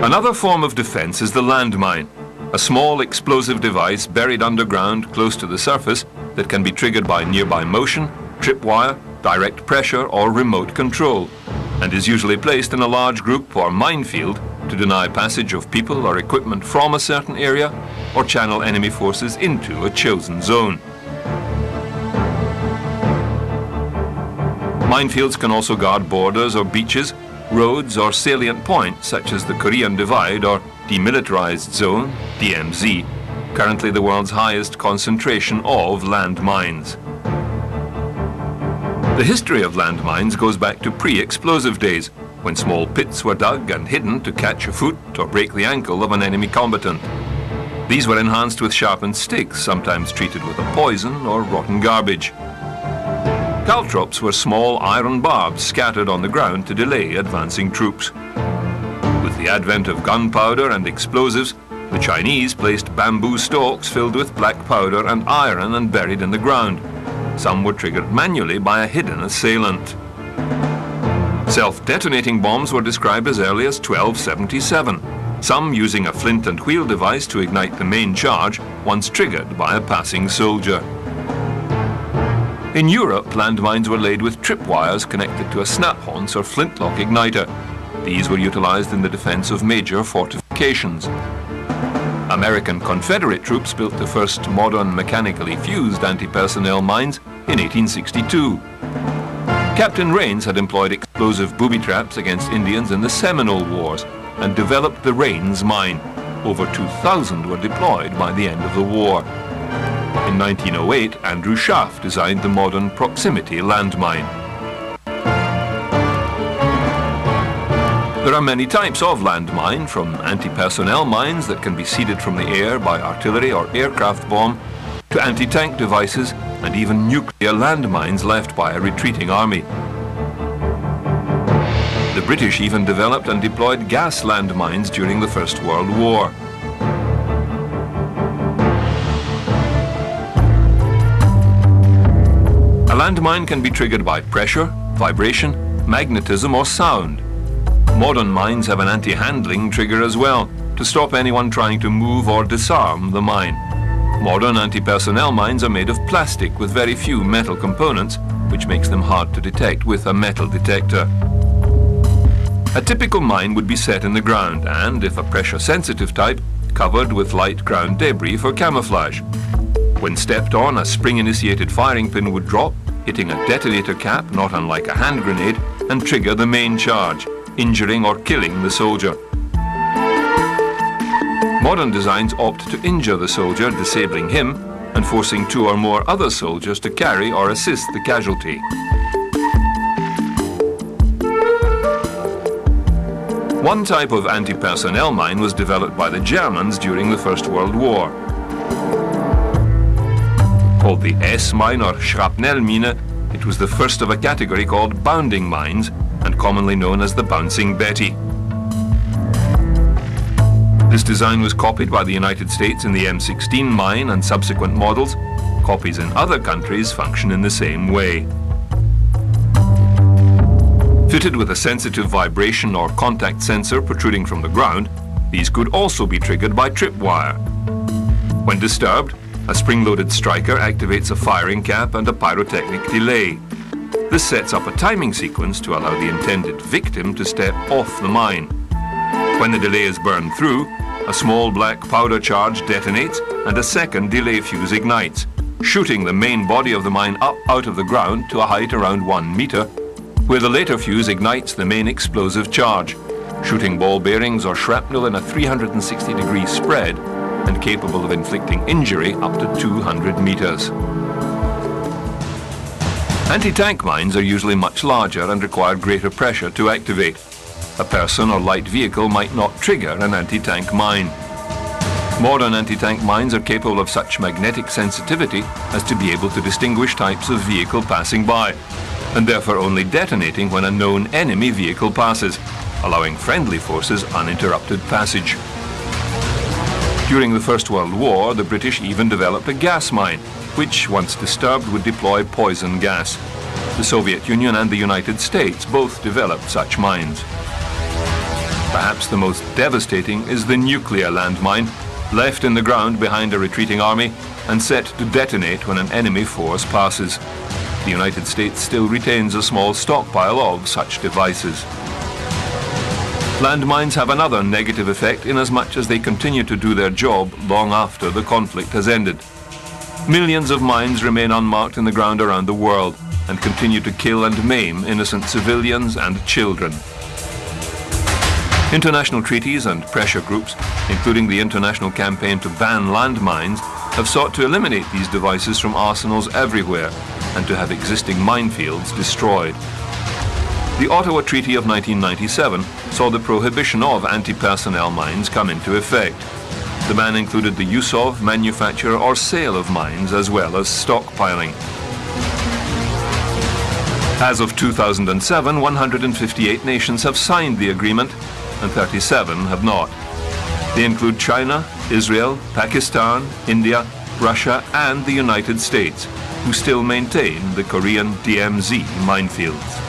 Another form of defense is the landmine, a small explosive device buried underground close to the surface that can be triggered by nearby motion, tripwire, direct pressure or remote control, and is usually placed in a large group or minefield to deny passage of people or equipment from a certain area or channel enemy forces into a chosen zone. Minefields can also guard borders or beaches, roads or salient points such as the Korean Divide or Demilitarized Zone, DMZ, currently the world's highest concentration of landmines. The history of landmines goes back to pre-explosive days, when small pits were dug and hidden to catch a foot or break the ankle of an enemy combatant. These were enhanced with sharpened sticks, sometimes treated with a poison or rotten garbage. Caltrops were small iron barbs scattered on the ground to delay advancing troops. With the advent of gunpowder and explosives, the Chinese placed bamboo stalks filled with black powder and iron and buried in the ground. Some were triggered manually by a hidden assailant. Self-detonating bombs were described as early as 1277, some using a flint and wheel device to ignite the main charge once triggered by a passing soldier. In Europe, landmines were laid with tripwires connected to a snap-haunce or flintlock igniter. These were utilized in the defense of major fortifications. American Confederate troops built the first modern mechanically fused anti-personnel mines in 1862. Captain Rains had employed explosive booby traps against Indians in the Seminole Wars and developed the Rains mine. Over 2,000 were deployed by the end of the war. In 1908, Andrew Schaff designed the modern proximity landmine. There are many types of landmine, from anti-personnel mines that can be seeded from the air by artillery or aircraft bomb, to anti-tank devices and even nuclear landmines left by a retreating army. The British even developed and deployed gas landmines during the First World War. A landmine can be triggered by pressure, vibration, magnetism or sound. Modern mines have an anti-handling trigger as well, to stop anyone trying to move or disarm the mine. Modern anti-personnel mines are made of plastic with very few metal components, which makes them hard to detect with a metal detector. A typical mine would be set in the ground and, if a pressure-sensitive type, covered with light ground debris for camouflage. When stepped on, a spring-initiated firing pin would drop, hitting a detonator cap, not unlike a hand grenade, and trigger the main charge, injuring or killing the soldier. Modern designs opt to injure the soldier, disabling him, and forcing two or more other soldiers to carry or assist the casualty. One type of anti-personnel mine was developed by the Germans during the First World War. Called the S-mine or Shrapnellmine, it was the first of a category called bounding mines, and commonly known as the Bouncing Betty. This design was copied by the United States in the M16 mine and subsequent models. Copies in other countries function in the same way. Fitted with a sensitive vibration or contact sensor protruding from the ground, these could also be triggered by tripwire. When disturbed, a spring-loaded striker activates a firing cap and a pyrotechnic delay. This sets up a timing sequence to allow the intended victim to step off the mine. When the delay is burned through, a small black powder charge detonates and a second delay fuse ignites, shooting the main body of the mine up out of the ground to a height around 1 meter, where the later fuse ignites the main explosive charge, shooting ball bearings or shrapnel in a 360-degree spread and capable of inflicting injury up to 200 meters. Anti-tank mines are usually much larger and require greater pressure to activate. A person or light vehicle might not trigger an anti-tank mine. Modern anti-tank mines are capable of such magnetic sensitivity as to be able to distinguish types of vehicle passing by, and therefore only detonating when a known enemy vehicle passes, allowing friendly forces uninterrupted passage. During the First World War, the British even developed a gas mine, which, once disturbed, would deploy poison gas. The Soviet Union and the United States both developed such mines. Perhaps the most devastating is the nuclear landmine, left in the ground behind a retreating army and set to detonate when an enemy force passes. The United States still retains a small stockpile of such devices. Landmines have another negative effect inasmuch as they continue to do their job long after the conflict has ended. Millions of mines remain unmarked in the ground around the world and continue to kill and maim innocent civilians and children. International treaties and pressure groups, including the international campaign to ban landmines, have sought to eliminate these devices from arsenals everywhere and to have existing minefields destroyed. The Ottawa Treaty of 1997 saw the prohibition of anti-personnel mines come into effect. The ban included the use of, manufacture or sale of mines as well as stockpiling. As of 2007, 158 nations have signed the agreement and 37 have not. They include China, Israel, Pakistan, India, Russia and the United States, who still maintain the Korean DMZ minefields.